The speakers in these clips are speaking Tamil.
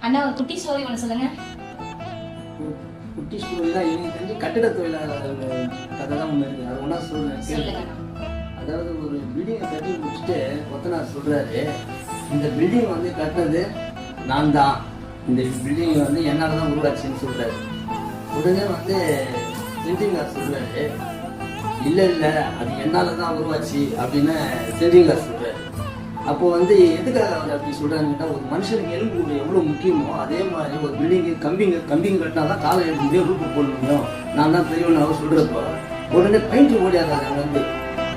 அண்ணா ஒரு குட்டி ஸ்டோரி ஒன்று சொல்லுங்க. குட்டி ஸ்டோரிலாம் எனக்கு தெரிஞ்சு கட்டிட தொழிலாளர் கதை தான் ஒன்று இருக்குது. அது ஒன்றா சொல்கிறேன். சொல்லுங்க. அதாவது ஒரு பில்டிங்கை கட்டி முடிச்சுட்டு கொத்தனார் சொல்கிறாரு, இந்த பில்டிங் வந்து கட்டினது நான் தான், இந்த பில்டிங் வந்து என்னால் தான் உருவாச்சுன்னு சொல்கிறாரு. உடனே வந்து சென்ட்ரிங்கார் சொல்கிறாரு, இல்லை இல்லை அது என்னால் தான் உருவாச்சு அப்படின்னு சென்ட்ரிங்கார் சொல்கிறாரு. அப்போ வந்து எதுக்காக அவர் அப்படி சொல்கிறாங்கன்னா, ஒரு மனுஷனுக்கு எலும்பு எவ்வளோ முக்கியமோ அதே மாதிரி ஒரு பில்டிங்கு கம்பிங்க கட்டினா தான் காலை எடுத்து ரூப்பு போட முடியும், நான் தான் பெரியவன் அவர் சொல்கிறப்போ உடனே பெயிண்ட் ஓடியாதாங்க வந்து,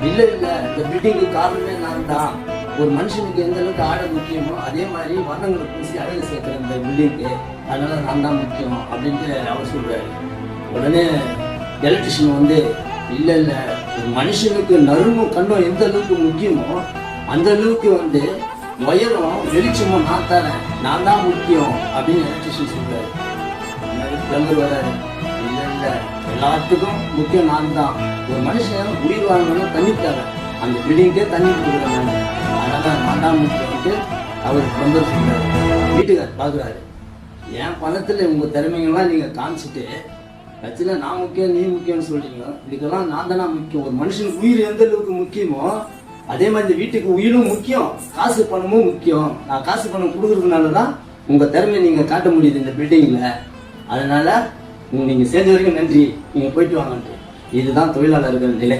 இல்லை இல்லை இந்த பில்டிங்கு காரணமே நான் தான், ஒரு மனுஷனுக்கு எந்த அளவுக்கு ஆடை முக்கியமோ அதே மாதிரி வர்ணங்களை பூசி அழகு சேர்க்குற இந்த பில்டிங்கு, அதனால நான் தான் முக்கியம் அப்படின்ட்டு அவர் சொல்கிறாரு. உடனே எலக்ட்ரிஷியன் வந்து, இல்லை இல்லை ஒரு மனுஷனுக்கு நறுமும் கண்ணும் எந்த அளவுக்கு முக்கியமோ அந்த அளவுக்கு வந்து உயரம் வெளிச்சமும் நான் தரேன், நான் தான் முக்கியம் அப்படின்னு எலக்ட்ரிஷியன் சொல்றாரு. பிளம்பர் வராரு, இல்லை இல்லை எல்லாத்துக்கும் முக்கியம் நான் தான், ஒரு மனுஷன் உயிர் வாழணும் தண்ணி தரேன், அந்த பில்டிங்கே தண்ணி கொடுக்குறேன் நான், அதனால நான் தான் முக்கியம்ட்டு அவர் பிளம்பர் சொல்றாரு. வீட்டுக்கார் பார்க்குறாரு, என் பணத்தில் உங்கள் திறமைகள்லாம் நீங்கள் காமிச்சிட்டு கட்சியில் நான் முக்கியம் நீ முக்கியம்னு சொல்றீங்க, இதுக்கெல்லாம் நான் தானே முக்கியம், ஒரு மனுஷனுக்கு உயிர் எந்த அளவுக்கு முக்கியமோ அதே மாதிரி இந்த வீட்டுக்கு உயிரும் முக்கியம், காசு பணமும் முக்கியம், நான் காசு பணம் கொடுக்குறதுனால தான் உங்கள் திறமையை நீங்கள் காட்ட முடியுது இந்த பில்டிங்கில், அதனால நீங்கள் சேர்ந்த வரைக்கும் நன்றி, நீங்கள் போயிட்டு வாங்கன்ட்டு. இதுதான் தொழிலாளர்கள் நிலை.